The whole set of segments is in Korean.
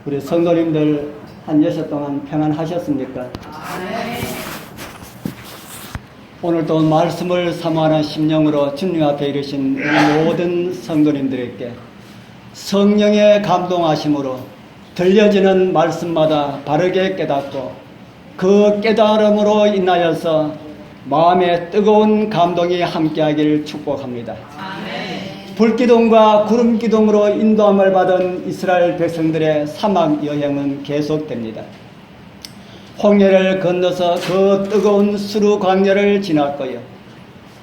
우리 성도님들 한 여섯 동안 평안하셨습니까? 오늘도 말씀을 사모하는 심령으로 주님 앞에 이르신 우리 모든 성도님들에게 성령의 감동하심으로 들려지는 말씀마다 바르게 깨닫고 그 깨달음으로 인하여서 마음에 뜨거운 감동이 함께하기를 축복합니다. 불기둥과 구름기둥으로 인도함을 받은 이스라엘 백성들의 사막 여행은 계속됩니다. 홍해를 건너서 그 뜨거운 수르 광야를 지났고요.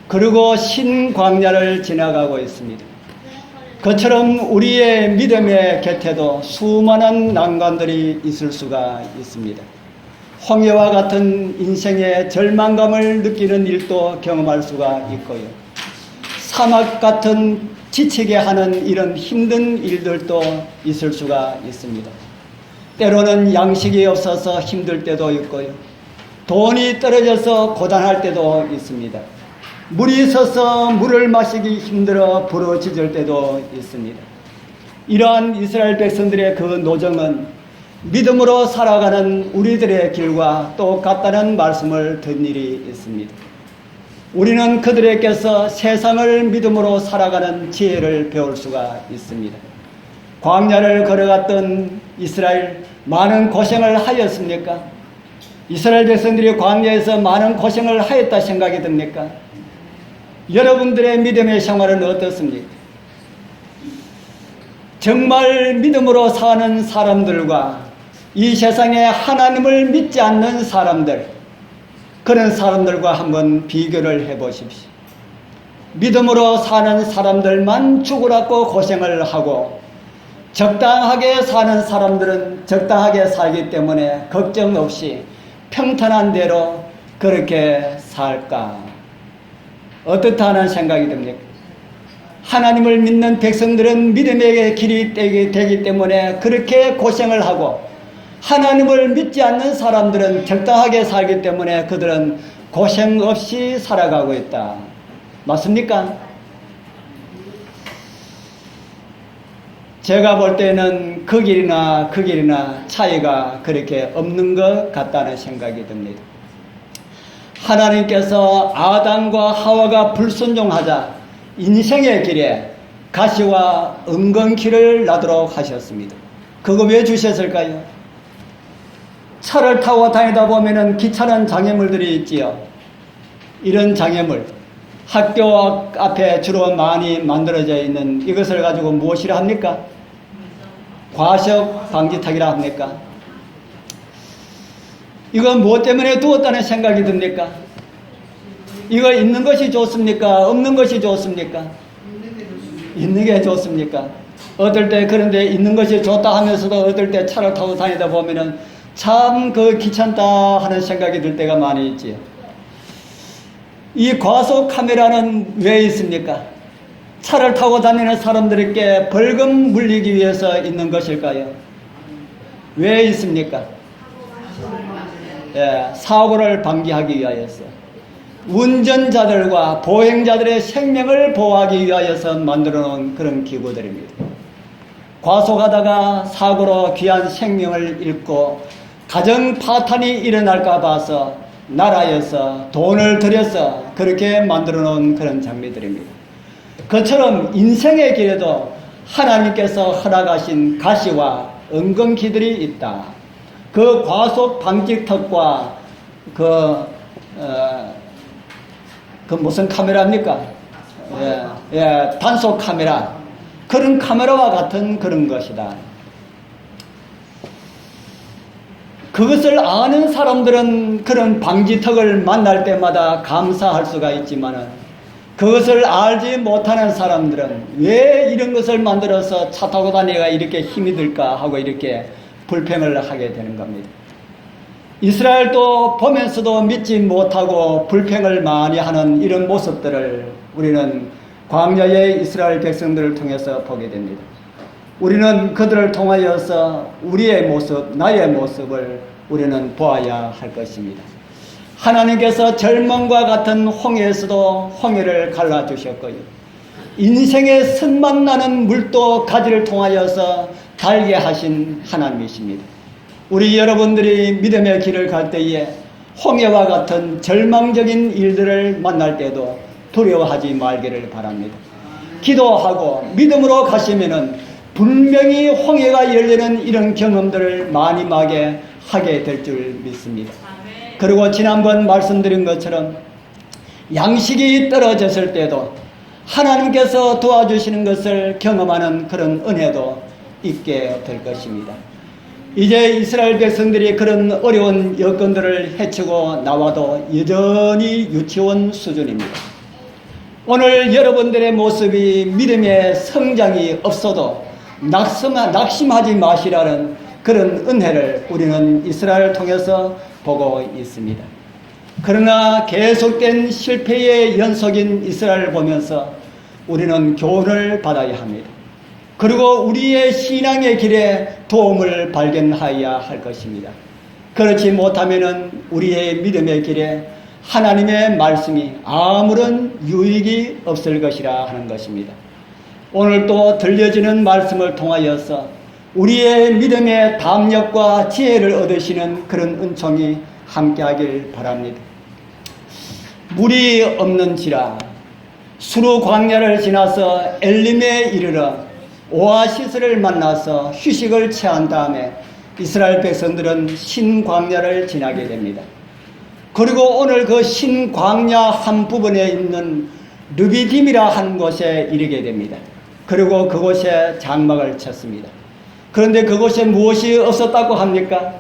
그리고 신 광야를 지나가고 있습니다. 그처럼 우리의 믿음의 곁에도 수많은 난관들이 있을 수가 있습니다. 홍해와 같은 인생의 절망감을 느끼는 일도 경험할 수가 있고요. 사막 같은 지치게 하는 이런 힘든 일들도 있을 수가 있습니다. 때로는 양식이 없어서 힘들 때도 있고요. 돈이 떨어져서 고단할 때도 있습니다. 물이 서서 물을 마시기 힘들어 부러지질 때도 있습니다. 이러한 이스라엘 백성들의 그 노정은 믿음으로 살아가는 우리들의 길과 똑같다는 말씀을 듣는 일이 있습니다. 우리는 그들에게서 세상을 믿음으로 살아가는 지혜를 배울 수가 있습니다. 광야를 걸어갔던 이스라엘 많은 고생을 하였습니까? 이스라엘 백성들이 광야에서 많은 고생을 하였다 생각이 듭니까? 여러분들의 믿음의 생활은 어떻습니까? 정말 믿음으로 사는 사람들과 이 세상에 하나님을 믿지 않는 사람들, 그런 사람들과 한번 비교를 해보십시오. 믿음으로 사는 사람들만 죽으라고 고생을 하고 적당하게 사는 사람들은 적당하게 살기 때문에 걱정 없이 평탄한 대로 그렇게 살까? 어떻다는 생각이 듭니까? 하나님을 믿는 백성들은 믿음의 길이 되기 때문에 그렇게 고생을 하고 하나님을 믿지 않는 사람들은 적당하게 살기 때문에 그들은 고생 없이 살아가고 있다. 맞습니까? 제가 볼 때는 그 길이나 차이가 그렇게 없는 것 같다는 생각이 듭니다. 하나님께서 아담과 하와가 불순종하자 인생의 길에 가시와 은근키를 나도록 하셨습니다. 그거 왜 주셨을까요? 차를 타고 다니다 보면은 귀찮은 장애물들이 있지요. 이런 장애물, 학교 앞에 주로 많이 만들어져 있는 이것을 가지고 무엇이라 합니까? 과속 방지턱이라 합니까? 이건 무엇 때문에 두었다는 생각이 듭니까? 이거 있는 것이 좋습니까? 없는 것이 좋습니까? 있는 게 좋습니까? 어떨 때 그런데 있는 것이 좋다 하면서도 어떨 때 차를 타고 다니다 보면은 참 귀찮다 하는 생각이 들 때가 많이 있지요. 이 과속 카메라는 왜 있습니까? 차를 타고 다니는 사람들에게 벌금 물리기 위해서 있는 것일까요? 왜 있습니까? 사고를 방지하기 위하여서, 운전자들과 보행자들의 생명을 보호하기 위하여서 만들어 놓은 그런 기구들입니다. 과속하다가 사고로 귀한 생명을 잃고 가정 파탄이 일어날까 봐서 나라에서 돈을 들여서 그렇게 만들어 놓은 그런 장비들입니다. 그처럼 인생의 길에도 하나님께서 허락하신 가시와 은근키들이 있다. 그 과속 방지턱과 그 무슨 카메라입니까? 단속 카메라. 그런 카메라와 같은 그런 것이다. 그것을 아는 사람들은 그런 방지턱을 만날 때마다 감사할 수가 있지만은 그것을 알지 못하는 사람들은 왜 이런 것을 만들어서 차 타고 다니기가 이렇게 힘이 들까 하고 이렇게 불평을 하게 되는 겁니다. 이스라엘도 보면서도 믿지 못하고 불평을 많이 하는 이런 모습들을 우리는 광야의 이스라엘 백성들을 통해서 보게 됩니다. 우리는 그들을 통하여서 우리의 모습, 나의 모습을 우리는 보아야 할 것입니다. 하나님께서 절망과 같은 홍해에서도 홍해를 갈라주셨고요. 인생의 쓴맛 나는 물도 가지를 통하여서 달게 하신 하나님이십니다. 우리 여러분들이 믿음의 길을 갈 때에 홍해와 같은 절망적인 일들을 만날 때도 두려워하지 말기를 바랍니다. 기도하고 믿음으로 가시면은 분명히 홍해가 열리는 이런 경험들을 많이 하게 될 줄 믿습니다. 그리고 지난번 말씀드린 것처럼 양식이 떨어졌을 때도 하나님께서 도와주시는 것을 경험하는 그런 은혜도 있게 될 것입니다. 이제 이스라엘 백성들이 그런 어려운 여건들을 헤치고 나와도 여전히 유치원 수준입니다. 오늘 여러분들의 모습이 믿음의 성장이 없어도 낙심하지 마시라는 그런 은혜를 우리는 이스라엘을 통해서 보고 있습니다. 그러나 계속된 실패의 연속인 이스라엘을 보면서 우리는 교훈을 받아야 합니다. 그리고 우리의 신앙의 길에 도움을 발견하여야 할 것입니다. 그렇지 못하면 우리의 믿음의 길에 하나님의 말씀이 아무런 유익이 없을 것이라 하는 것입니다. 오늘 또 들려지는 말씀을 통하여서 우리의 믿음의 담력과 지혜를 얻으시는 그런 은총이 함께하길 바랍니다. 물이 없는지라 수르 광야를 지나서 엘림에 이르러 오아시스를 만나서 휴식을 취한 다음에 이스라엘 백성들은 신광야를 지나게 됩니다. 그리고 오늘 그 신광야 한 부분에 있는 르비딤이라 한 곳에 이르게 됩니다. 그리고 그곳에 장막을 쳤습니다. 그런데 그곳에 무엇이 없었다고 합니까?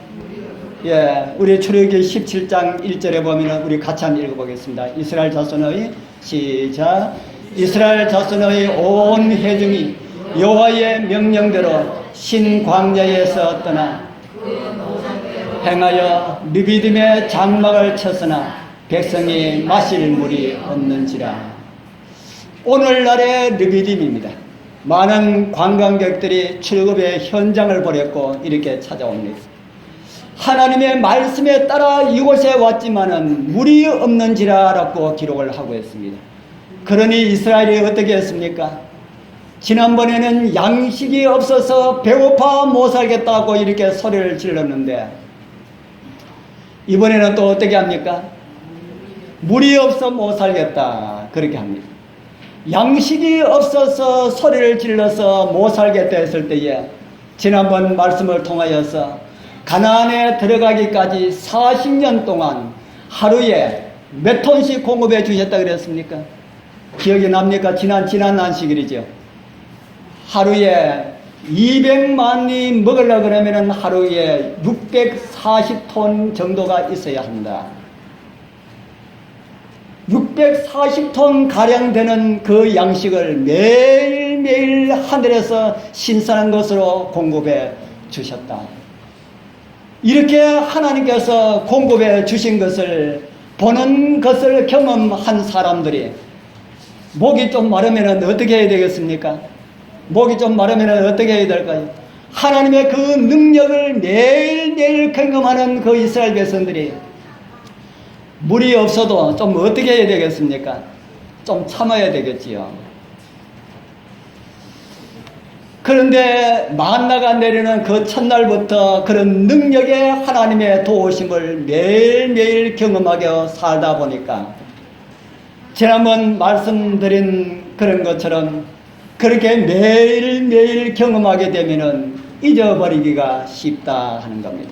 예, 우리 출애굽기 17장 1절에 보면 우리 같이 한번 읽어보겠습니다. 이스라엘 자손의 시작. 이스라엘 자손의 온 회중이 여호와의 명령대로 신광야에서 떠나 행하여 르비딤의 장막을 쳤으나 백성이 마실 물이 없는지라. 오늘날의 르비딤입니다. 많은 관광객들이 출애굽의 현장을 보냈고 이렇게 찾아옵니다. 하나님의 말씀에 따라 이곳에 왔지만은 물이 없는지라라고 기록을 하고 있습니다. 그러니 이스라엘이 어떻게 했습니까? 지난번에는 양식이 없어서 배고파 못 살겠다고 이렇게 소리를 질렀는데 이번에는 또 어떻게 합니까? 물이 없어 못 살겠다 그렇게 합니다. 양식이 없어서 소리를 질러서 못 살겠다 했을 때에 지난번 말씀을 통하여서 가나안에 들어가기까지 40년 동안 하루에 몇 톤씩 공급해 주셨다 그랬습니까? 기억이 납니까? 지난 안식일이죠. 하루에 200만이 먹으려고 그러면 하루에 640톤 정도가 있어야 한다. 640톤 가량 되는 그 양식을 매일매일 하늘에서 신선한 것으로 공급해 주셨다. 이렇게 하나님께서 공급해 주신 것을 보는 것을 경험한 사람들이 목이 좀 마르면 어떻게 해야 되겠습니까? 목이 좀 마르면 어떻게 해야 될까요? 하나님의 그 능력을 매일매일 경험하는 그 이스라엘 백성들이 물이 없어도 좀 어떻게 해야 되겠습니까? 좀 참아야 되겠지요. 그런데 만나가 내리는 그 첫날부터 그런 능력의 하나님의 도우심을 매일매일 경험하게 살다 보니까 지난번 말씀드린 그런 것처럼 그렇게 매일매일 경험하게 되면은 잊어버리기가 쉽다 하는 겁니다.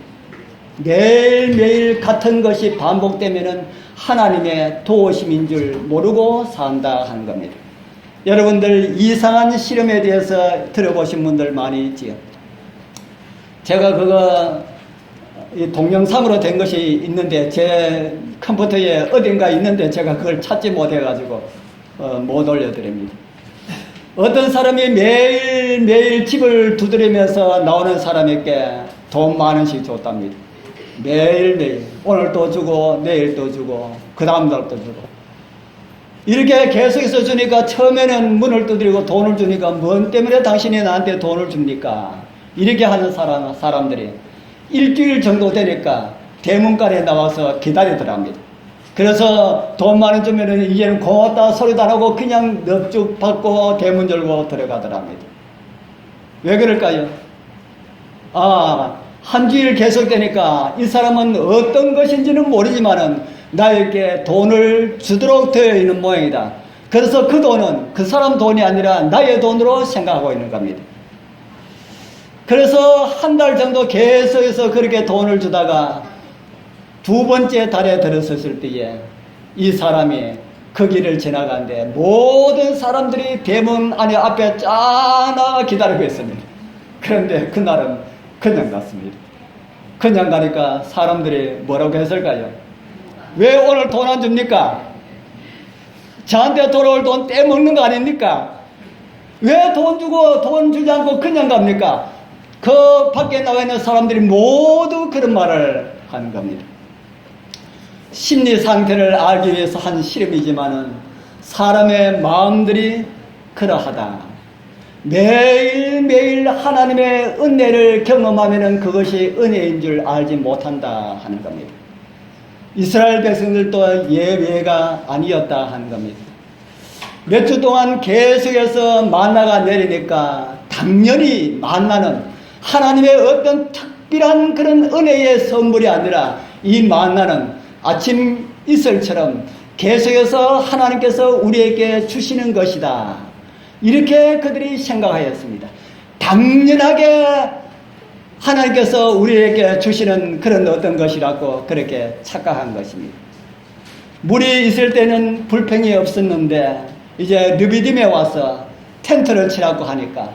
매일매일 같은 것이 반복되면은 하나님의 도우심인 줄 모르고 산다 하는 겁니다. 여러분들 이상한 실험에 대해서 들어보신 분들 많이 있지요. 제가 그거 동영상으로 된 것이 있는데 제 컴퓨터에 어딘가 있는데 제가 그걸 찾지 못해가지고 못 올려드립니다. 어떤 사람이 매일매일 집을 두드리면서 나오는 사람에게 돈 10,000원씩 줬답니다. 매일매일 오늘 또 주고 내일 또 주고 그 다음 날 또 주고 이렇게 계속해서 주니까 처음에는 문을 두드리고 돈을 주니까 뭔 때문에 당신이 나한테 돈을 줍니까? 이렇게 하는 사람들이 일주일 정도 되니까 대문간에 나와서 기다리더랍니다. 그래서 돈 10,000원 주면은 이제는 고맙다 소리도 안 하고 그냥 넙죽 받고 대문 열고 들어가더랍니다. 왜 그럴까요? 한 주일 계속되니까 이 사람은 어떤 것인지는 모르지만은 나에게 돈을 주도록 되어 있는 모양이다. 그래서 그 돈은 그 사람 돈이 아니라 나의 돈으로 생각하고 있는 겁니다. 그래서 한 달 정도 계속해서 그렇게 돈을 주다가 두 번째 달에 들어섰을 때에 이 사람이 그 길을 지나가는데 모든 사람들이 대문 안에 앞에 쫙 기다리고 있습니다. 그런데 그날은 그냥 갔습니다. 그냥 가니까 사람들이 뭐라고 했을까요? 왜 오늘 돈 안 줍니까? 저한테 돌아올 돈 떼먹는 거 아닙니까? 왜 돈 주고 돈 주지 않고 그냥 갑니까? 그 밖에 나와 있는 사람들이 모두 그런 말을 하는 겁니다. 심리 상태를 알기 위해서 한 실험이지만은 사람의 마음들이 그러하다. 매일매일 하나님의 은혜를 경험하면은 그것이 은혜인 줄 알지 못한다 하는 겁니다. 이스라엘 백성들도 예외가 아니었다 하는 겁니다. 몇 주 동안 계속해서 만나가 내리니까 당연히 만나는 하나님의 어떤 특별한 그런 은혜의 선물이 아니라 이 만나는 아침 이슬처럼 계속해서 하나님께서 우리에게 주시는 것이다. 이렇게 그들이 생각하였습니다. 당연하게 하나님께서 우리에게 주시는 그런 어떤 것이라고 그렇게 착각한 것입니다. 물이 있을 때는 불평이 없었는데 이제 르비딤에 와서 텐트를 치라고 하니까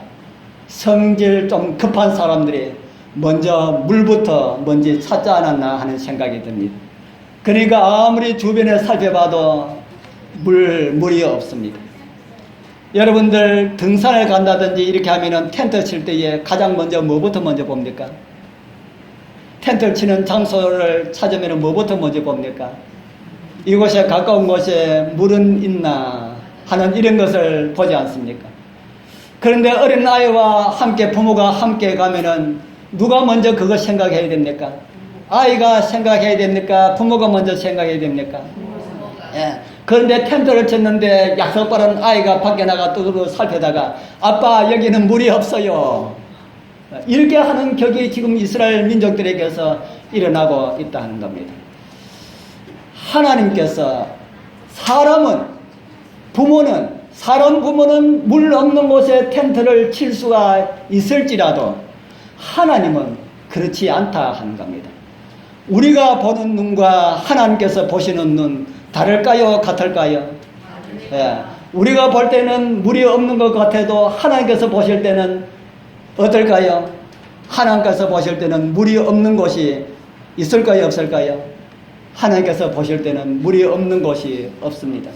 성질 좀 급한 사람들이 먼저 물부터 뭔지 찾지 않았나 하는 생각이 듭니다. 그러니까 아무리 주변에 살펴봐도 물이 없습니다. 여러분들 등산을 간다든지 이렇게 하면은 텐트 칠 때에 가장 먼저 뭐부터 먼저 봅니까? 텐트를 치는 장소를 찾으면은 뭐부터 먼저 봅니까? 이곳에 가까운 곳에 물은 있나 하는 이런 것을 보지 않습니까? 그런데 어린 아이와 함께 부모가 함께 가면은 누가 먼저 그거 생각해야 됩니까? 아이가 생각해야 됩니까? 부모가 먼저 생각해야 됩니까? 예. 그런데 텐트를 쳤는데 약속받은 아이가 밖에 나가 또 살펴다가 아빠 여기는 물이 없어요. 이렇게 하는 격이 지금 이스라엘 민족들에게서 일어나고 있다는 겁니다. 하나님께서 사람 부모는 물 없는 곳에 텐트를 칠 수가 있을지라도 하나님은 그렇지 않다 하는 겁니다. 우리가 보는 눈과 하나님께서 보시는 눈 다를까요? 같을까요? 예. 우리가 볼 때는 물이 없는 것 같아도 하나님께서 보실 때는 어떨까요? 하나님께서 보실 때는 물이 없는 곳이 있을까요? 없을까요? 하나님께서 보실 때는 물이 없는 곳이 없습니다.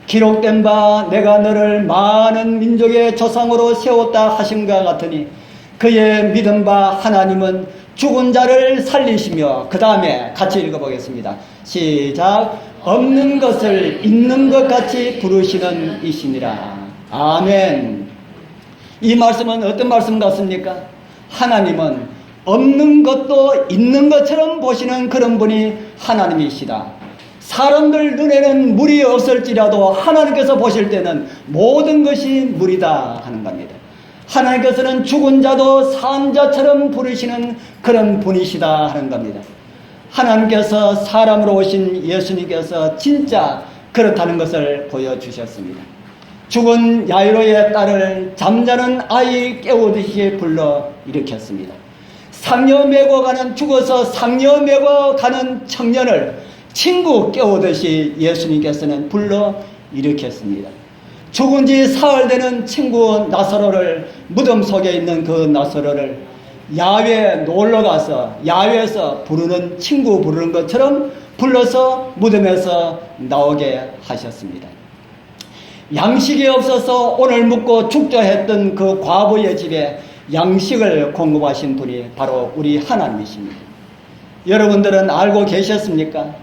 기록된 바 내가 너를 많은 민족의 조상으로 세웠다 하심과 같으니 그의 믿은 바 하나님은 죽은 자를 살리시며 그 다음에 같이 읽어보겠습니다. 시작. 없는 것을 있는 것 같이 부르시는 이시니라. 아멘. 이 말씀은 어떤 말씀 같습니까? 하나님은 없는 것도 있는 것처럼 보시는 그런 분이 하나님이시다. 사람들 눈에는 물이 없을지라도 하나님께서 보실 때는 모든 것이 물이다 하는 겁니다. 하나님께서는 죽은 자도 산 자처럼 부르시는 그런 분이시다 하는 겁니다. 하나님께서 사람으로 오신 예수님께서 진짜 그렇다는 것을 보여주셨습니다. 죽은 야이로의 딸을 잠자는 아이 깨우듯이 불러 일으켰습니다. 상녀 메고 가는 죽어서 상녀 메고 가는 청년을 친구 깨우듯이 예수님께서는 불러 일으켰습니다. 죽은 지 사흘 되는 친구 나사로를 무덤 속에 있는 그 나사로를 야외에 놀러 가서 야외에서 부르는 친구 부르는 것처럼 불러서 무덤에서 나오게 하셨습니다. 양식이 없어서 오늘 묵고 축저했던 그 과부의 집에 양식을 공급하신 분이 바로 우리 하나님이십니다. 여러분들은 알고 계셨습니까?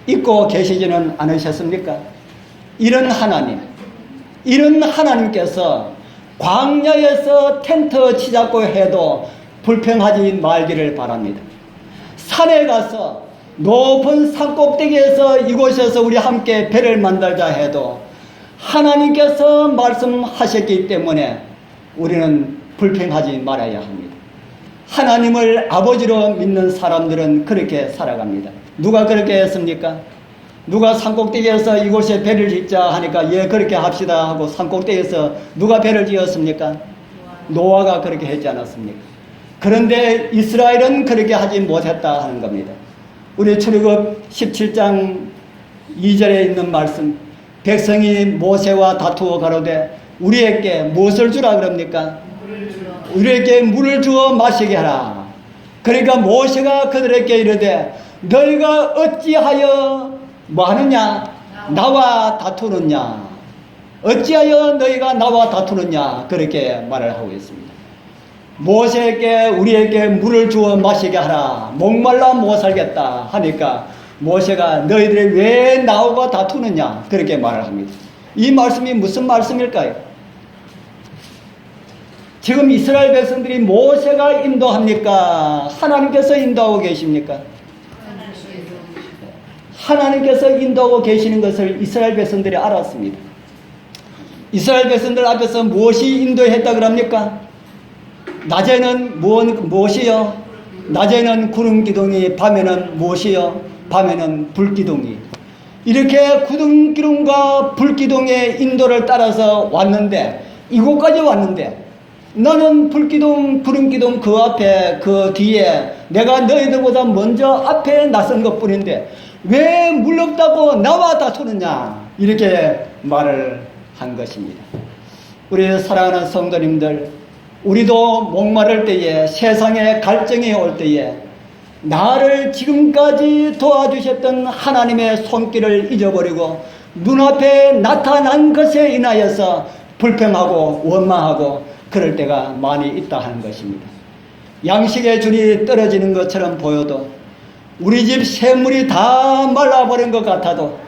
잊고 계시지는 않으셨습니까? 이런 하나님께서 광야에서 텐트 치자고 해도 불평하지 말기를 바랍니다. 산에 가서 높은 산 꼭대기에서 이곳에서 우리 함께 배를 만들자 해도 하나님께서 말씀하셨기 때문에 우리는 불평하지 말아야 합니다. 하나님을 아버지로 믿는 사람들은 그렇게 살아갑니다. 누가 그렇게 했습니까? 누가 산꼭대기에서 이곳에 배를 짓자 하니까 예 그렇게 합시다 하고 산꼭대기에서 누가 배를 지었습니까? 노아가 그렇게 했지 않았습니까? 그런데 이스라엘은 그렇게 하지 못했다 하는 겁니다. 우리 출애굽 17장 2절에 있는 말씀, 백성이 모세와 다투어 가로되 우리에게 무엇을 주라 그럽니까? 우리에게 물을 주어 마시게 하라. 그러니까 모세가 그들에게 이르되 너희가 어찌하여 뭐하느냐? 나와 다투느냐? 어찌하여 너희가 나와 다투느냐? 그렇게 말을 하고 있습니다. 모세에게 우리에게 물을 주어 마시게 하라. 목말라 못 살겠다 하니까 모세가 너희들이 왜 나와 다투느냐? 그렇게 말을 합니다. 이 말씀이 무슨 말씀일까요? 지금 이스라엘 백성들이 모세가 인도합니까? 하나님께서 인도하고 계십니까? 하나님께서 인도하고 계시는 것을 이스라엘 백성들이 알았습니다. 이스라엘 백성들 앞에서 무엇이 인도했다 그럽니까? 낮에는 무엇이요? 낮에는 구름 기둥이, 밤에는 무엇이요? 밤에는 불 기둥이. 이렇게 구름 기둥과 불 기둥의 인도를 따라서 왔는데, 이곳까지 왔는데 너는 불기둥 구름기둥 그 앞에 그 뒤에 내가 너희들보다 먼저 앞에 나선 것뿐인데 왜 물렀다고 나와 다투느냐, 이렇게 말을 한 것입니다. 우리 사랑하는 성도님들, 우리도 목마를 때에, 세상에 갈증이 올 때에 나를 지금까지 도와주셨던 하나님의 손길을 잊어버리고 눈앞에 나타난 것에 인하여서 불평하고 원망하고 그럴 때가 많이 있다 하는 것입니다. 양식의 줄이 떨어지는 것처럼 보여도, 우리 집 샘물이 다 말라버린 것 같아도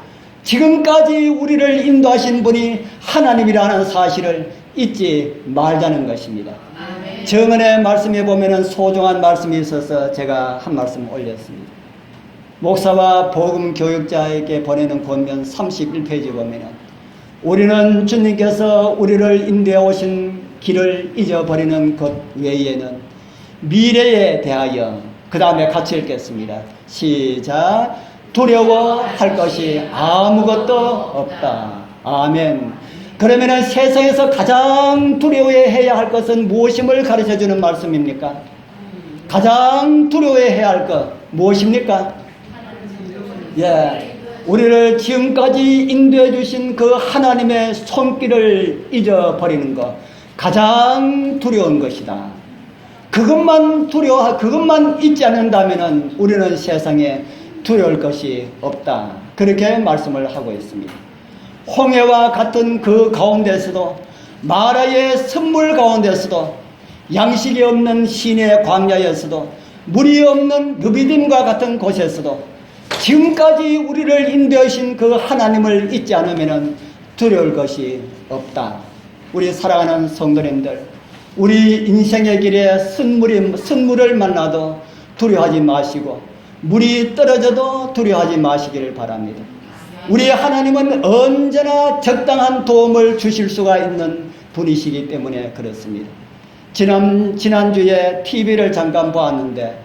지금까지 우리를 인도하신 분이 하나님이라는 사실을 잊지 말자는 것입니다. 아멘. 정언의 말씀에 보면 소중한 말씀이 있어서 제가 한 말씀 올렸습니다. 목사와 복음 교육자에게 보내는 권면 31페이지 보면 우리는 주님께서 우리를 인도해 오신 길을 잊어버리는 것 외에는 미래에 대하여, 그 다음에 같이 읽겠습니다. 시작. 두려워할 것이 아무것도 없다. 아멘. 그러면 세상에서 가장 두려워해야 할 것은 무엇임을 가르쳐주는 말씀입니까? 가장 두려워해야 할 것 무엇입니까? 예. 우리를 지금까지 인도해 주신 그 하나님의 손길을 잊어버리는 것, 가장 두려운 것이다. 그것만 잊지 않는다면 우리는 세상에 두려울 것이 없다. 그렇게 말씀을 하고 있습니다. 홍해와 같은 그 가운데서도, 마라의 선물 가운데서도, 양식이 없는 시내 광야에서도, 물이 없는 르비딤과 같은 곳에서도 지금까지 우리를 인도하신 그 하나님을 잊지 않으면 두려울 것이 없다. 우리 사랑하는 성도님들, 우리 인생의 길에 쓴물을 만나도 두려워하지 마시고 물이 떨어져도 두려워하지 마시기를 바랍니다. 우리 하나님은 언제나 적당한 도움을 주실 수가 있는 분이시기 때문에 그렇습니다. 지난주에 TV를 잠깐 보았는데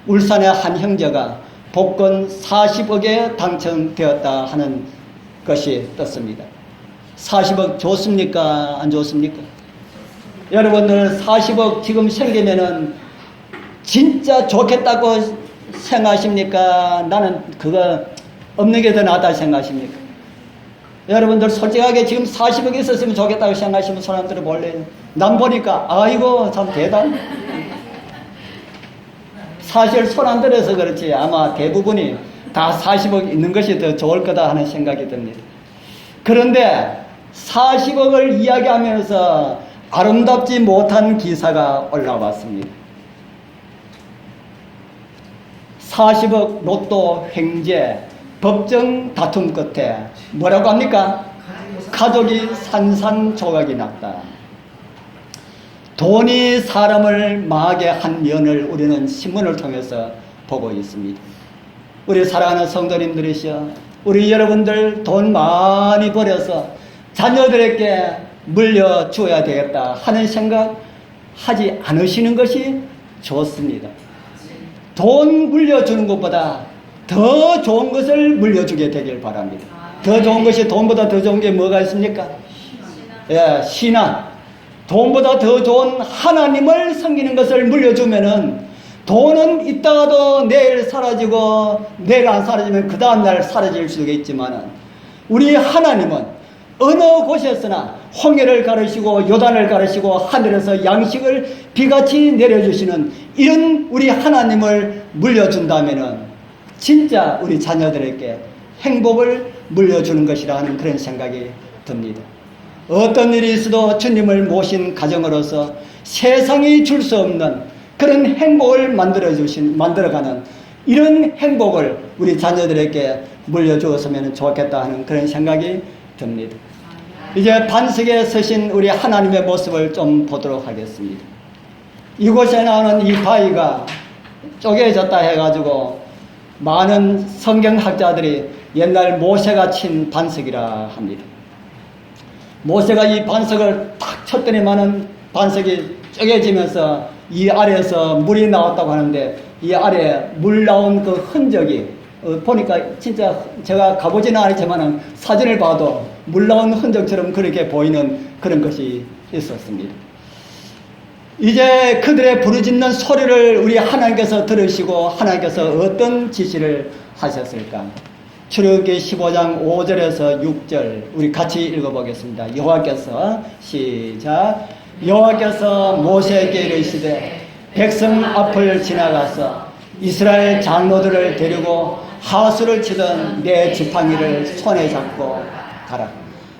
울산의 한 형제가 복권 40억에 당첨되었다 하는 것이 떴습니다. 40억 좋습니까? 안 좋습니까? 여러분들 40억 지금 생기면은 진짜 좋겠다고 생각하십니까? 나는 그거 없는 게 더 낫다 생각하십니까? 여러분들 솔직하게 지금 40억 있었으면 좋겠다고 생각하시면 사람들은 원래 남 보니까 아이고 참 대단. 사실 손 안 들어서 그렇지 아마 대부분이 다 40억 있는 것이 더 좋을 거다 하는 생각이 듭니다. 그런데 40억을 이야기하면서 아름답지 못한 기사가 올라왔습니다. 40억 로또 횡재 법정 다툼 끝에 뭐라고 합니까? 가족이 산산조각이 났다. 돈이 사람을 망하게 한 면을 우리는 신문을 통해서 보고 있습니다. 우리 사랑하는 성도님들이시여, 우리 여러분들 돈 많이 벌여서 자녀들에게 물려주어야 되겠다 하는 생각 하지 않으시는 것이 좋습니다. 돈 물려주는 것보다 더 좋은 것을 물려주게 되길 바랍니다. 더 좋은 것이 돈보다 더 좋은 게 뭐가 있습니까? 예, 신앙. 돈보다 더 좋은 하나님을 섬기는 것을 물려주면은 돈은 있다가도 내일 사라지고 내일 안 사라지면 그 다음날 사라질 수도 있지만은 우리 하나님은 어느 곳에서나 홍해를 가르시고 요단을 가르시고 하늘에서 양식을 비같이 내려주시는 이런 우리 하나님을 물려준다면은 진짜 우리 자녀들에게 행복을 물려주는 것이라 하는 그런 생각이 듭니다. 어떤 일이 있어도 주님을 모신 가정으로서 세상이 줄 수 없는 그런 행복을 만들어가는 이런 행복을 우리 자녀들에게 물려주었으면 좋겠다 하는 그런 생각이 듭니다. 이제 반석에 서신 우리 하나님의 모습을 좀 보도록 하겠습니다. 이곳에 나오는 이 바위가 쪼개졌다 해가지고 많은 성경학자들이 옛날 모세가 친 반석이라 합니다. 모세가 이 반석을 탁 쳤더니만은 반석이 쪼개지면서 이 아래에서 물이 나왔다고 하는데 이 아래에 물 나온 그 흔적이 보니까 진짜 제가 가보지는 않았지만 사진을 봐도 물 나온 흔적처럼 그렇게 보이는 그런 것이 있었습니다. 이제 그들의 부르짖는 소리를 우리 하나님께서 들으시고 하나님께서 어떤 지시를 하셨을까? 출애굽기 15장 5절에서 6절 우리 같이 읽어보겠습니다. 여호와께서 시작. 여호와께서 모세에게 이르시되 백성 앞을 지나가서 이스라엘 장로들을 데리고 하수를 치던 내 지팡이를 손에 잡고 가라.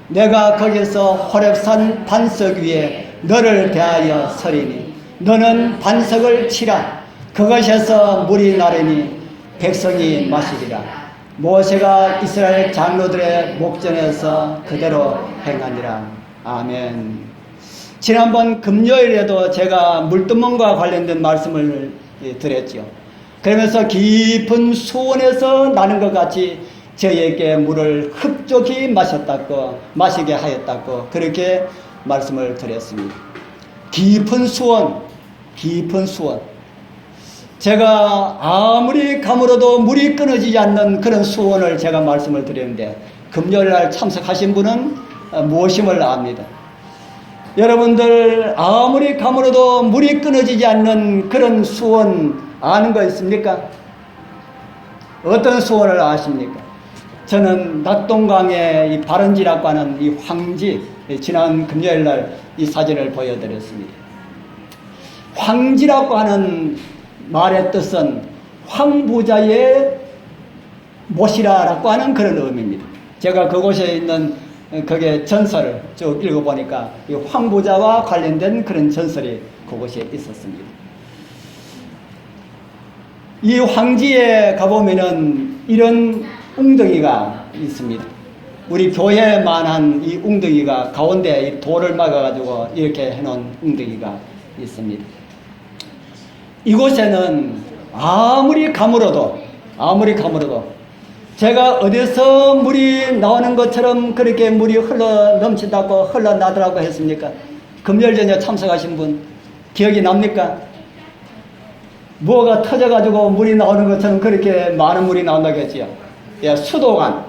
내가 거기서 호렙산 반석 위에 너를 대하여 서리니 너는 반석을 치라. 그것에서 물이 나르니 백성이 마시리라. 모세가 이스라엘 장로들의 목전에서 그대로 행하니라. 아멘. 지난번 금요일에도 제가 물두멍과 관련된 말씀을 드렸죠. 그러면서 깊은 수원에서 나는 것 같이 저에게 물을 흡족히 마시게 하였다고 그렇게 말씀을 드렸습니다. 깊은 수원. 제가 아무리 가물어도 물이 끊어지지 않는 그런 수원을 제가 말씀을 드렸는데 금요일날 참석하신 분은 무엇임을 압니다. 여러분들 아무리 가물어도 물이 끊어지지 않는 그런 수원 아는 거 있습니까? 어떤 수원을 아십니까? 저는 낙동강의 이 바른지라고 하는 이 황지, 지난 금요일날 이 사진을 보여드렸습니다. 황지라고 하는 말의 뜻은 황부자의 못이라고 하는 그런 의미입니다. 제가 그곳에 있는 그게 전설을 쭉 읽어보니까 이 황부자와 관련된 그런 전설이 그곳에 있었습니다. 이 황지에 가보면은 이런 웅덩이가 있습니다. 우리 교회만한 이 웅덩이가 가운데 이 돌을 막아가지고 이렇게 해놓은 웅덩이가 있습니다. 이곳에는 아무리 가물어도 제가 어디서 물이 나오는 것처럼 그렇게 물이 흘러 넘친다고 흘러나더라고 했습니까? 금요일 저녁 참석하신 분 기억이 납니까? 뭐가 터져가지고 물이 나오는 것처럼 그렇게 많은 물이 나온다고 했지요. 예, 수도관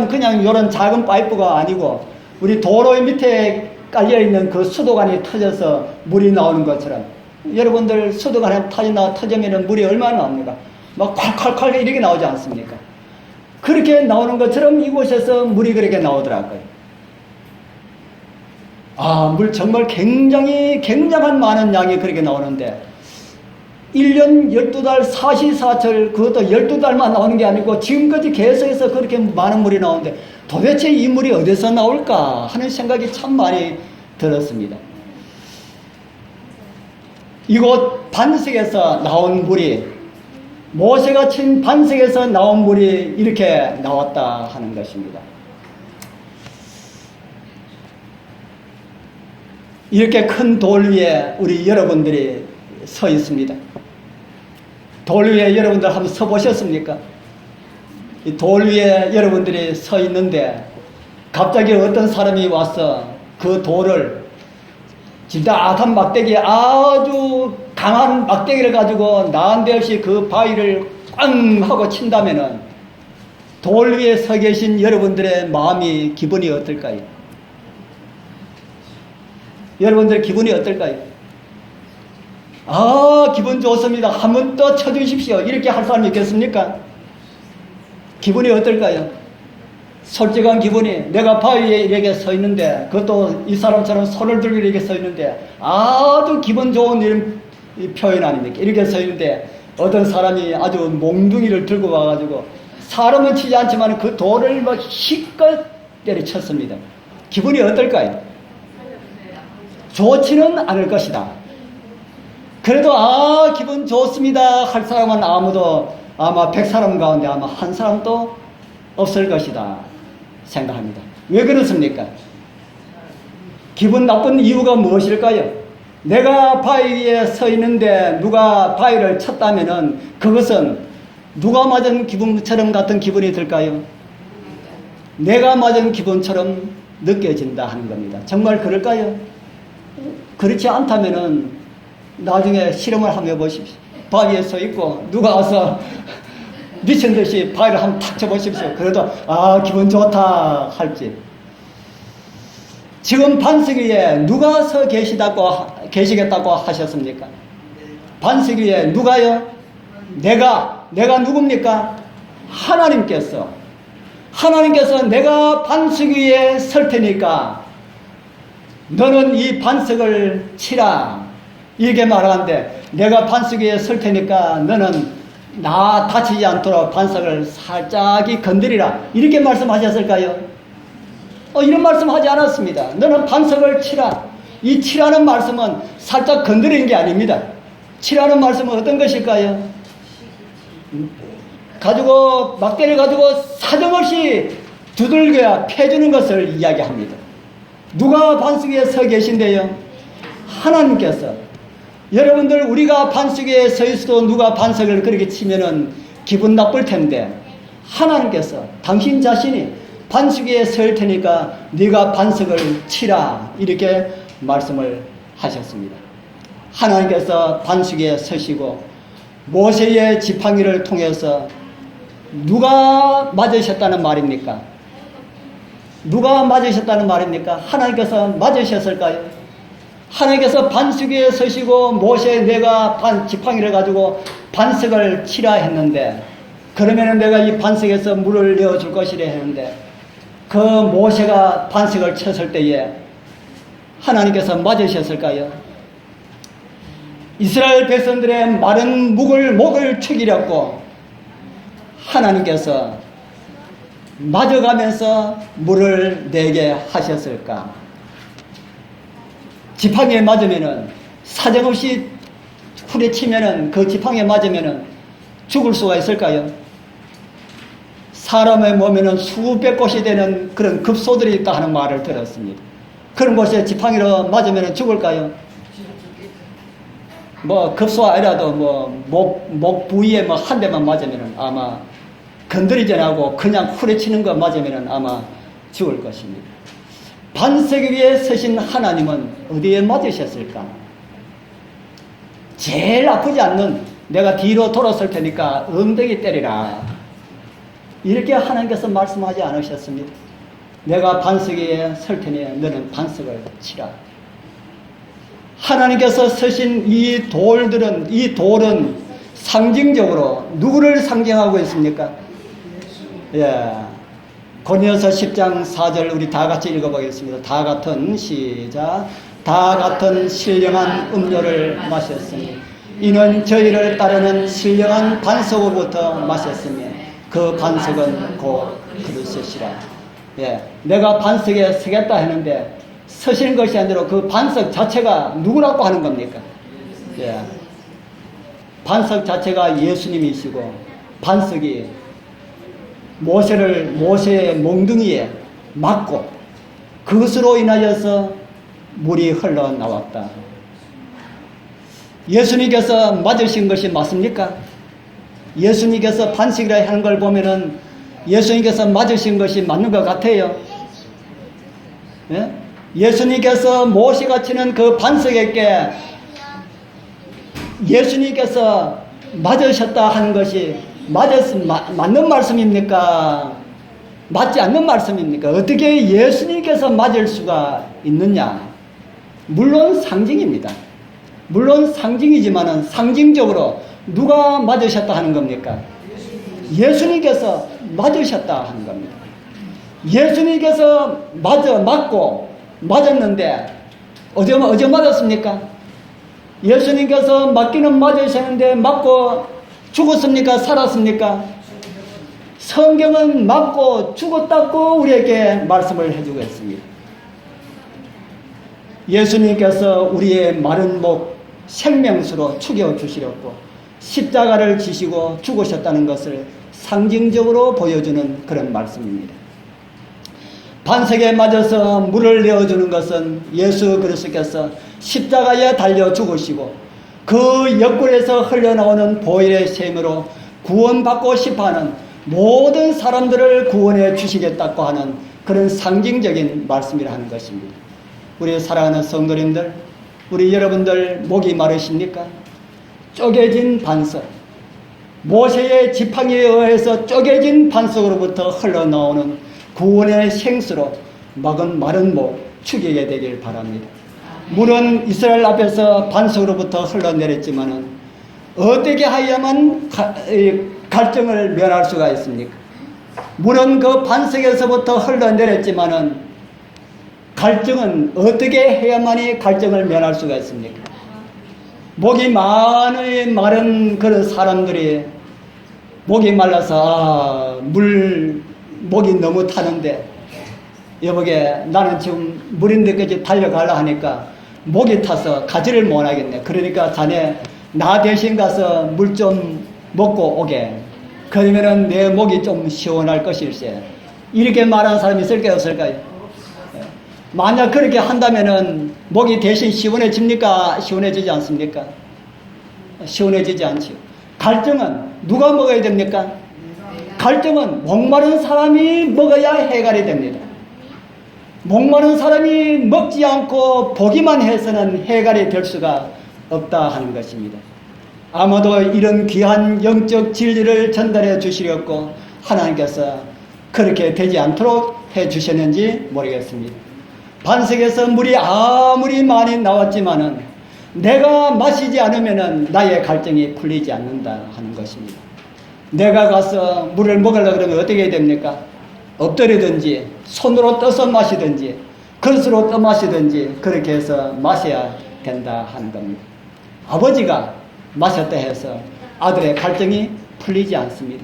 그냥 이런 작은 파이프가 아니고 우리 도로 밑에 깔려있는 그 수도관이 터져서 물이 나오는 것처럼 여러분들 수도관에 터지면 물이 얼마나 나옵니까? 막 콸콸콸 이렇게 나오지 않습니까? 그렇게 나오는 것처럼 이곳에서 물이 그렇게 나오더라고요. 물 정말 굉장한 많은 양이 그렇게 나오는데 1년 12달 사시사철 그것도 12달만 나오는 게 아니고 지금까지 계속해서 그렇게 많은 물이 나오는데 도대체 이 물이 어디서 나올까 하는 생각이 참 많이 들었습니다. 이곳 반석에서 나온 물이 모세가 친 반석에서 나온 물이 이렇게 나왔다 하는 것입니다. 이렇게 큰 돌 위에 우리 여러분들이 서 있습니다. 돌 위에 여러분들 한번 서 보셨습니까? 이 돌 위에 여러분들이 서 있는데 갑자기 어떤 사람이 와서 그 돌을 진다한 막대기, 아주 강한 막대기를 가지고 난데없이 그 바위를 꽝 하고 친다면은 돌 위에 서 계신 여러분들의 마음이 기분이 어떨까요? 여러분들 기분이 어떨까요? 아, 기분 좋습니다. 한 번 더 쳐주십시오. 이렇게 할 사람이 있겠습니까? 기분이 어떨까요? 솔직한 기분이, 내가 바위에 이렇게 서 있는데, 그것도 이 사람처럼 손을 들고 이렇게 서 있는데, 아주 기분 좋은 이런 표현 아닙니까? 이렇게 서 있는데, 어떤 사람이 아주 몽둥이를 들고 와가지고, 사람은 치지 않지만 그 돌을 막 힘껏 때려쳤습니다. 기분이 어떨까요? 좋지는 않을 것이다. 그래도 기분 좋습니다 할 사람은 아무도 아마 100사람 가운데 아마 한 사람도 없을 것이다 생각합니다. 왜 그렇습니까? 기분 나쁜 이유가 무엇일까요? 내가 바위 위에 서 있는데 누가 바위를 쳤다면은 그것은 누가 맞은 기분처럼 같은 기분이 들까요? 내가 맞은 기분처럼 느껴진다 하는 겁니다. 정말 그럴까요? 그렇지 않다면은 나중에 실험을 한번 해보십시오. 바위에 서 있고 누가 와서 미친 듯이 바위를 한번 탁 쳐보십시오. 그래도 기분 좋다 할지. 지금 반석 위에 누가 서 계시겠다고 하셨습니까? 반석 위에 누가요? 내가 누굽니까? 하나님께서 내가 반석 위에 설 테니까 너는 이 반석을 치라 이렇게 말하는데, 내가 반석 위에 설 테니까 너는 나 다치지 않도록 반석을 살짝이 건드리라 이렇게 말씀하셨을까요? 이런 말씀하지 않았습니다. 너는 반석을 치라. 이 치라는 말씀은 살짝 건드리는 게 아닙니다. 치라는 말씀은 어떤 것일까요? 막대를 가지고 사정없이 두들겨야 패주는 것을 이야기합니다. 누가 반석 위에 서 계신데요? 하나님께서. 여러분들, 우리가 반석 위에 서 있어도 누가 반석을 그렇게 치면은 기분 나쁠 텐데, 하나님께서 당신 자신이 반석 위에 설 테니까 네가 반석을 치라 이렇게 말씀을 하셨습니다. 하나님께서 반석 위에 서시고 모세의 지팡이를 통해서 누가 맞으셨다는 말입니까? 누가 맞으셨다는 말입니까? 하나님께서 맞으셨을까요? 하나님께서 반석 위에 서시고 모세 내가 지팡이를 가지고 반석을 치라 했는데, 그러면은 내가 이 반석에서 물을 내어줄 것이라 했는데, 그 모세가 반석을 쳤을 때에 하나님께서 맞으셨을까요? 이스라엘 백성들의 마른 목을 축이렸고 하나님께서 맞아가면서 물을 내게 하셨을까? 지팡이에 맞으면은 사정없이 후려치면은 그 지팡이에 맞으면은 죽을 수가 있을까요? 사람의 몸에는 수백 곳이 되는 그런 급소들이 있다 하는 말을 들었습니다. 그런 곳에 지팡이로 맞으면은 죽을까요? 급소가 아니라도 목 부위에 한 대만 맞으면은 아마 건드리지 않고 그냥 후려치는 거 맞으면은 아마 죽을 것입니다. 반석 위에 서신 하나님은 어디에 맞으셨을까? 제일 아프지 않는, 내가 뒤로 돌았을 테니까 엉덩이 때리라 이렇게 하나님께서 말씀하지 않으셨습니다. 내가 반석 위에 설 테니 너는 반석을 치라. 하나님께서 서신 이 돌은 상징적으로 누구를 상징하고 있습니까? 고린도서 10장 4절 우리 다 같이 읽어보겠습니다. 다 같은 시작. 다 같은 신령한 음료를 마셨으니 이는 저희를 따르는 신령한 반석으로부터 마셨으니 그 반석은 곧 그리스도시라. 내가 반석에 서겠다 했는데 서시는 것이 아니라 그 반석 자체가 누구라고 하는 겁니까? 반석 자체가 예수님이시고, 반석이 모세의 몽둥이에 맞고 그것으로 인하여서 물이 흘러나왔다. 예수님께서 맞으신 것이 맞습니까? 예수님께서 반석이라 하는 걸 보면은 예수님께서 맞으신 것이 맞는 것 같아요. 예수님께서 모세가 치는 그 반석에게 예수님께서 맞으셨다 하는 것이 맞는 말씀입니까? 맞지 않는 말씀입니까? 어떻게 예수님께서 맞을 수가 있느냐? 물론 상징입니다. 물론 상징이지만은 상징적으로 누가 맞으셨다 하는 겁니까? 예수님께서 맞으셨다 하는 겁니다. 예수님께서 맞았는데 어제 맞았습니까? 예수님께서 맞기는 맞으셨는데 맞고 죽었습니까? 살았습니까? 성경은 맞고 죽었다고 우리에게 말씀을 해주고 있습니다. 예수님께서 우리의 마른 목 생명수로 죽여주시렸고 십자가를 지시고 죽으셨다는 것을 상징적으로 보여주는 그런 말씀입니다. 반석에 맞아서 물을 내어주는 것은 예수 그리스도께서 십자가에 달려 죽으시고 그 옆구리에서 흘러나오는 보혈의 샘으로 구원받고 싶어하는 모든 사람들을 구원해 주시겠다고 하는 그런 상징적인 말씀이라 하는 것입니다. 우리 사랑하는 성도님들, 우리 여러분들 목이 마르십니까? 쪼개진 반석, 모세의 지팡이에 의해서 쪼개진 반석으로부터 흘러나오는 구원의 생수로 마른 목 축이게 되길 바랍니다. 물은 이스라엘 앞에서 반석으로부터 흘러내렸지만은 어떻게 하야만 갈증을 면할 수가 있습니까? 물은 그 반석에서부터 흘러내렸지만은 갈증은 어떻게 해야만이 갈증을 면할 수가 있습니까? 목이 마른 그런 사람들이 목이 말라서 목이 너무 타는데 여보게 나는 지금 물인데까지 달려가려 하니까 목이 타서 가지를 못하겠네. 그러니까 자네 나 대신 가서 물 좀 먹고 오게. 그러면은 내 목이 좀 시원할 것일세. 이렇게 말하는 사람이 있을까요? 없을까요? 만약 그렇게 한다면은 목이 대신 시원해집니까? 시원해지지 않습니까? 시원해지지 않지요. 갈증은 누가 먹어야 됩니까? 갈증은 목마른 사람이 먹어야 해결이 됩니다. 목마른 사람이 먹지 않고 보기만 해서는 해결이 될 수가 없다 하는 것입니다. 아마도 이런 귀한 영적 진리를 전달해 주시려고 하나님께서 그렇게 되지 않도록 해 주셨는지 모르겠습니다. 반석에서 물이 아무리 많이 나왔지만은 내가 마시지 않으면은 나의 갈증이 풀리지 않는다 하는 것입니다. 내가 가서 물을 먹으려고 그러면 어떻게 해야 됩니까? 엎드리든지 손으로 떠서 마시든지 그릇으로 떠 마시든지 그렇게 해서 마셔야 된다 하는 겁니다. 아버지가 마셨다 해서 아들의 갈증이 풀리지 않습니다.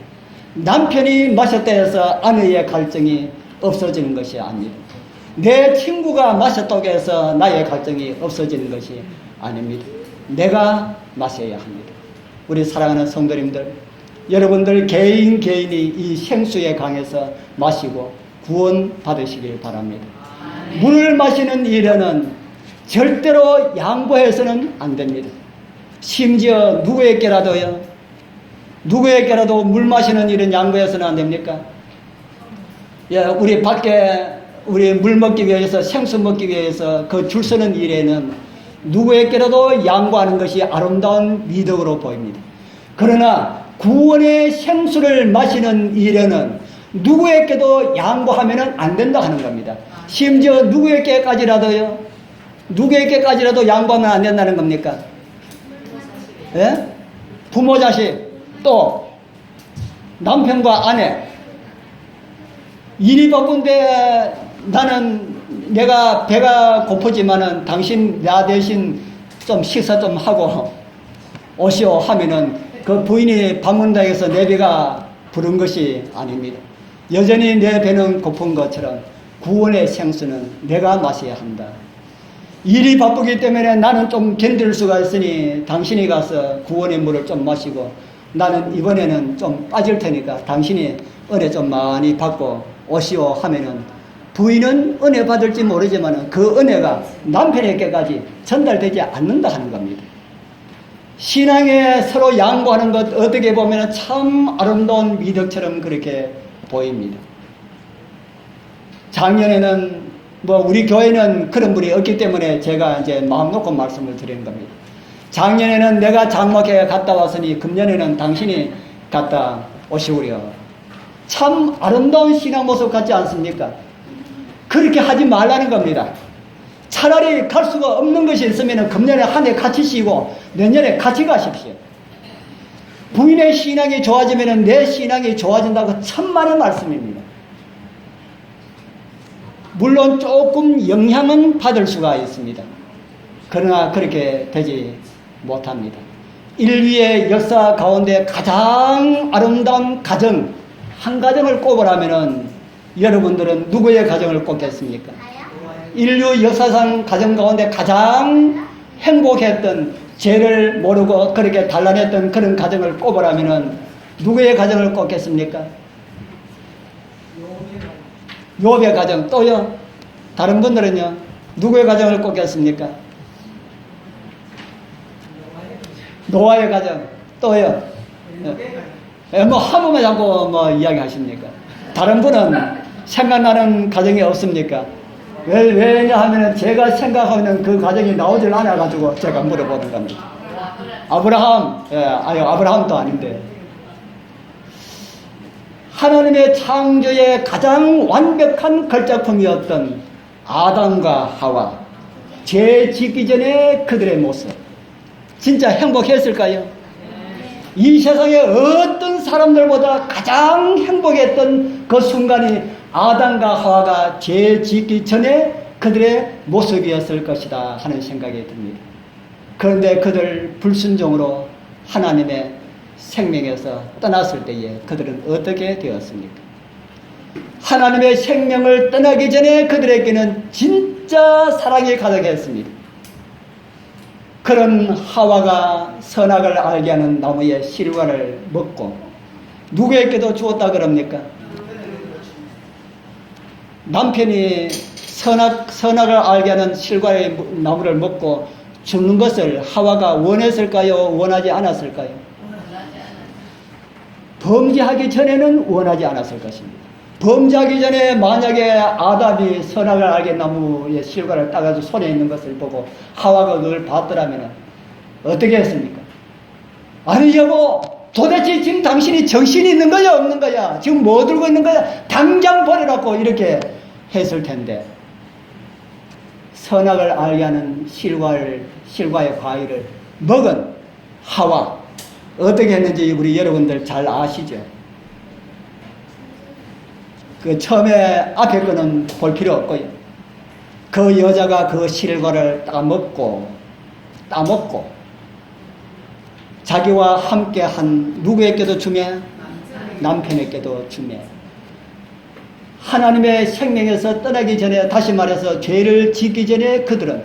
남편이 마셨다 해서 아내의 갈증이 없어지는 것이 아닙니다. 내 친구가 마셨다고 해서 나의 갈증이 없어지는 것이 아닙니다. 내가 마셔야 합니다. 우리 사랑하는 성도님들, 여러분들 개인이 이 생수의 강에서 마시고 구원 받으시길 바랍니다. 물을 마시는 일에는 절대로 양보해서는 안 됩니다. 심지어 누구에게라도 물 마시는 일은 양보해서는 안 됩니까? 우리 밖에 우리 물 먹기 위해서 생수 먹기 위해서 그 줄 서는 일에는 누구에게라도 양보하는 것이 아름다운 미덕으로 보입니다. 그러나 구원의 생수를 마시는 일에는 누구에게도 양보하면 안 된다 하는 겁니다. 심지어 누구에게까지라도 양보하면 안 된다는 겁니까? 예? 부모 자식, 또 남편과 아내. 일이 바쁜데 나는 내가 배가 고프지만은 당신 나 대신 좀 식사 좀 하고 오시오 하면은 그 부인이 방문당해서 내 배가 부른 것이 아닙니다. 여전히 내 배는 고픈 것처럼 구원의 생수는 내가 마셔야 한다. 일이 바쁘기 때문에 나는 좀 견딜 수가 있으니 당신이 가서 구원의 물을 좀 마시고 나는 이번에는 좀 빠질 테니까 당신이 은혜 좀 많이 받고 오시오 하면은 부인은 은혜 받을지 모르지만 그 은혜가 남편에게까지 전달되지 않는다 하는 겁니다. 신앙에 서로 양보하는 것 어떻게 보면 참 아름다운 미덕처럼 그렇게 보입니다. 작년에는 뭐 우리 교회는 그런 분이 없기 때문에 제가 이제 마음 놓고 말씀을 드리는 겁니다. 작년에는 내가 장목회 갔다 왔으니 금년에는 당신이 갔다 오시오려. 참 아름다운 신앙 모습 같지 않습니까? 그렇게 하지 말라는 겁니다. 차라리 갈 수가 없는 것이 있으면 금년에 한 해 같이 쉬고 내년에 같이 가십시오. 부인의 신앙이 좋아지면 내 신앙이 좋아진다고 천만의 말씀입니다. 물론 조금 영향은 받을 수가 있습니다. 그러나 그렇게 되지 못합니다. 인류의 역사 가운데 가장 아름다운 가정, 한 가정을 꼽으라면 여러분들은 누구의 가정을 꼽겠습니까? 인류 역사상 가정 가운데 가장 행복했던, 죄를 모르고 그렇게 단란했던 그런 가정을 꼽으라면 누구의 가정을 꼽겠습니까? 욥의 가정. 또요? 다른 분들은요? 누구의 가정을 꼽겠습니까? 노아의 가정. 또요? 뭐 한 번만 자꾸 뭐 이야기하십니까? 다른 분은 생각나는 가정이 없습니까? 왜냐하면 제가 생각하는 그 가정이 나오질 않아가지고 제가 물어보는 겁니다. 아브라함, 아브라함도 아닌데. 하나님의 창조의 가장 완벽한 걸작품이었던 아담과 하와, 죄 짓기 전에 그들의 모습. 진짜 행복했을까요? 이 세상의 어떤 사람들보다 가장 행복했던 그 순간이 아담과 하와가 죄 짓기 전에 그들의 모습이었을 것이다 하는 생각이 듭니다. 그런데 그들 불순종으로 하나님의 생명에서 떠났을 때에 그들은 어떻게 되었습니까? 하나님의 생명을 떠나기 전에 그들에게는 진짜 사랑이 가득했습니다. 그런 하와가 선악을 알게 하는 나무의 실과를 먹고 누구에게도 주었다 그럽니까? 남편이 선악을 알게 하는 실과의 나무를 먹고 죽는 것을 하와가 원했을까요? 원하지 않았을까요? 범죄하기 전에는 원하지 않았을 것입니다. 범죄하기 전에 만약에 아담이 선악을 알게 나무의 실과를 따가지고 손에 있는 것을 보고 하와가 그걸 봤더라면 어떻게 했습니까? 아니 여보, 도대체 지금 당신이 정신이 있는 거야 없는 거야? 지금 뭐 들고 있는 거야? 당장 버리라고 이렇게 했을 텐데, 선악을 알게 하는 실과의 과일을 먹은 하와 어떻게 했는지 우리 여러분들 잘 아시죠? 그 처음에 앞에 거는 볼 필요 없고요. 그 여자가 그 실과를 따먹고 자기와 함께한 누구에게도 주며 남편에게도 주며 하나님의 생명에서 떠나기 전에, 다시 말해서 죄를 짓기 전에 그들은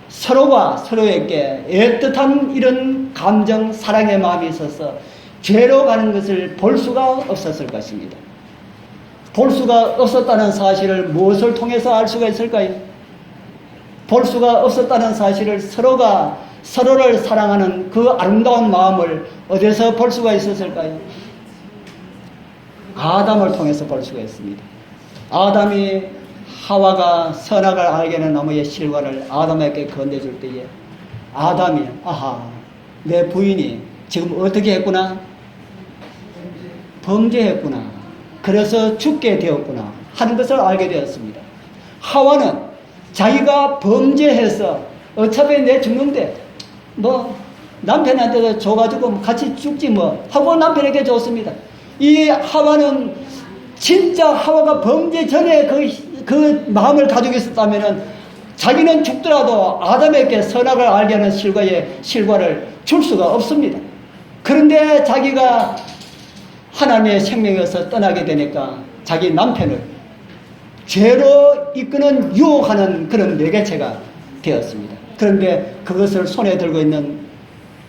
서로가 서로에게 애틋한 이런 감정, 사랑의 마음이 있어서 죄로 가는 것을 볼 수가 없었을 것입니다. 볼 수가 없었다는 사실을 무엇을 통해서 알 수가 있을까요? 볼 수가 없었다는 사실을 서로가 서로를 사랑하는 그 아름다운 마음을 어디서 볼 수가 있었을까요? 아담을 통해서 볼 수가 있습니다. 아담이 하와가 선악을 알게 하는 나무의 실과를 아담에게 건네줄 때에 아담이 아하, 내 부인이 지금 어떻게 했구나? 범죄했구나. 그래서 죽게 되었구나 하는 것을 알게 되었습니다. 하와는 자기가 범죄해서 어차피 내 죽는데 뭐 남편한테도 줘가지고 같이 죽지 뭐 하고 남편에게 줬습니다. 이 하와는 진짜 하와가 범죄 전에 그 마음을 가지고 있었다면 자기는 죽더라도 아담에게 선악을 알게 하는 실과를 줄 수가 없습니다. 그런데 자기가 하나님의 생명에서 떠나게 되니까 자기 남편을 죄로 이끄는 유혹하는 그런 매개체가 되었습니다. 그런데 그것을 손에 들고 있는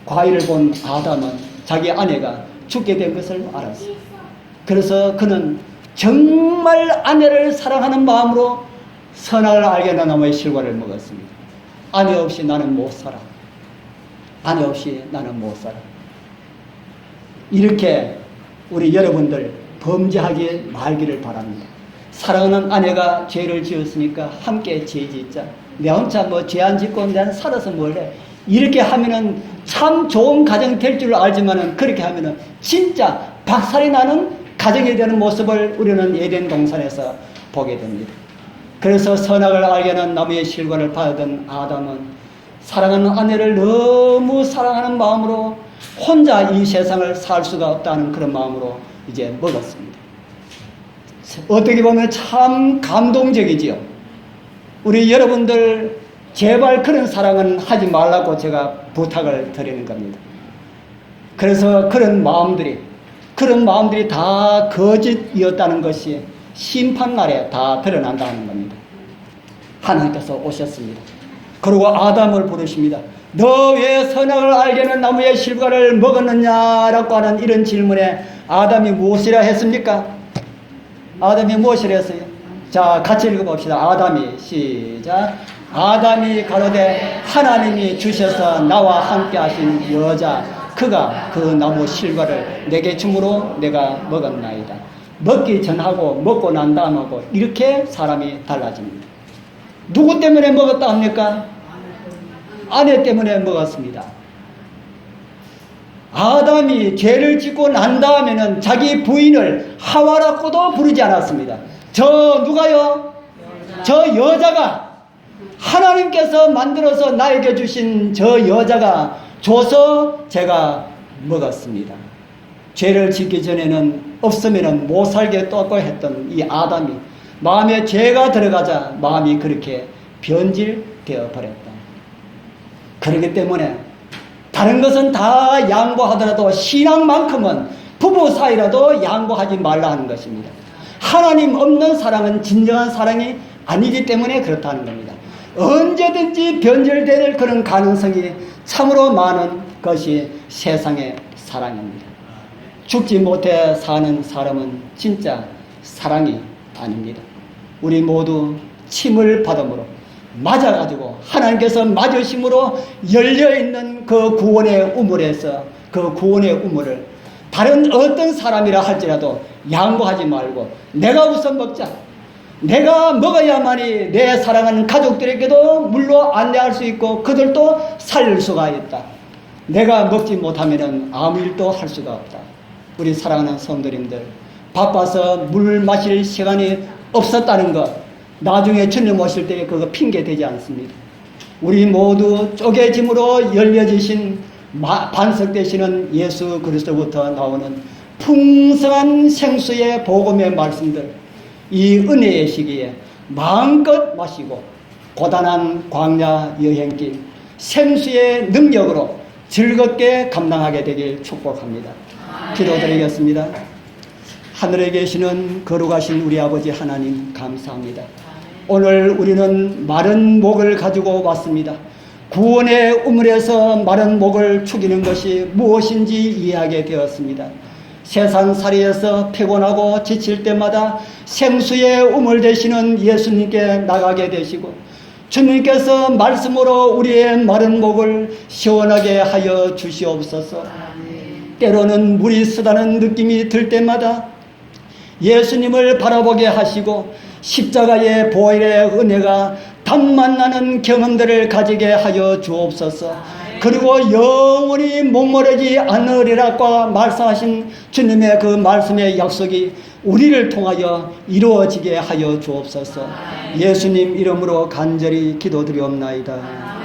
과일을 본 아담은 자기 아내가 죽게 된 것을 알았어요. 그래서 그는 정말 아내를 사랑하는 마음으로 선악을 알게 하는 나무의 실과를 먹었습니다. 아내 없이 나는 못 살아. 아내 없이 나는 못 살아. 이렇게 우리 여러분들 범죄하지 말기를 바랍니다. 사랑하는 아내가 죄를 지었으니까 함께 죄 짓자. 내 혼자 뭐 죄 안 짓고 내가 살아서 뭘 해. 이렇게 하면은 참 좋은 가정 될 줄 알지만은 그렇게 하면은 진짜 박살이 나는 가정이 되는 모습을 우리는 에덴 동산에서 보게 됩니다. 그래서 선악을 알게는 나무의 실과를 받은 아담은 사랑하는 아내를 너무 사랑하는 마음으로 혼자 이 세상을 살 수가 없다는 그런 마음으로 이제 먹었습니다. 어떻게 보면 참 감동적이지요. 우리 여러분들 제발 그런 사랑은 하지 말라고 제가 부탁을 드리는 겁니다. 그래서 그런 마음들이 다 거짓이었다는 것이 심판날에 다 드러난다는 겁니다. 하나님께서 오셨습니다. 그리고 아담을 부르십니다. 너 왜 선악을 알게는 나무의 실과를 먹었느냐라고 하는 이런 질문에 아담이 무엇이라 했습니까? 아담이 무엇이라 했어요? 자, 같이 읽어봅시다. 아담이 시작. 아담이 가로되 하나님이 주셔서 나와 함께 하신 여자 그가 그 나무 실과를 내게 주므로 내가 먹었나이다. 먹기 전하고 먹고 난 다음하고 이렇게 사람이 달라집니다. 누구 때문에 먹었다 합니까? 아내 때문에 먹었습니다. 아담이 죄를 짓고 난 다음에는 자기 부인을 하와라고도 부르지 않았습니다. 저 누가요? 저 여자가 하나님께서 만들어서 나에게 주신 저 여자가 줘서 제가 먹었습니다. 죄를 짓기 전에는 없으면 못 살겠다고 했던 이 아담이 마음에 죄가 들어가자 마음이 그렇게 변질되어 버렸다. 그렇기 때문에 다른 것은 다 양보하더라도 신앙만큼은 부부 사이라도 양보하지 말라 하는 것입니다. 하나님 없는 사랑은 진정한 사랑이 아니기 때문에 그렇다는 겁니다. 언제든지 변질될 그런 가능성이 참으로 많은 것이 세상의 사랑입니다. 죽지 못해 사는 사람은 진짜 사랑이 아닙니다. 우리 모두 침을 받음으로 맞아가지고 하나님께서 맞으심으로 열려있는 그 구원의 우물에서 그 구원의 우물을 다른 어떤 사람이라 할지라도 양보하지 말고 내가 우선 먹자. 내가 먹어야만이 내 사랑하는 가족들에게도 물로 안내할 수 있고 그들도 살릴 수가 있다. 내가 먹지 못하면 아무 일도 할 수가 없다. 우리 사랑하는 성도님들, 바빠서 물 마실 시간이 없었다는 것, 나중에 주님 오실 때 그거 핑계 되지 않습니다. 우리 모두 쪼개짐으로 열려지신 반석되시는 예수 그리스도부터 나오는 풍성한 생수의 복음의 말씀들, 이 은혜의 시기에 마음껏 마시고 고단한 광야 여행길 생수의 능력으로 즐겁게 감당하게 되길 축복합니다. 기도드리겠습니다. 하늘에 계시는 거룩하신 우리 아버지 하나님 감사합니다. 오늘 우리는 마른 목을 가지고 왔습니다. 구원의 우물에서 마른 목을 축이는 것이 무엇인지 이해하게 되었습니다. 세상살이에서 피곤하고 지칠 때마다 생수의 우물 되시는 예수님께 나가게 되시고 주님께서 말씀으로 우리의 마른 목을 시원하게 하여 주시옵소서. 때로는 물이 쓰다는 느낌이 들 때마다 예수님을 바라보게 하시고 십자가의 보혈의 은혜가 담만 나는 경험들을 가지게 하여 주옵소서. 그리고 영원히 목마르지 않으리라고 말씀하신 주님의 그 말씀의 약속이 우리를 통하여 이루어지게 하여 주옵소서. 예수님 이름으로 간절히 기도드리옵나이다.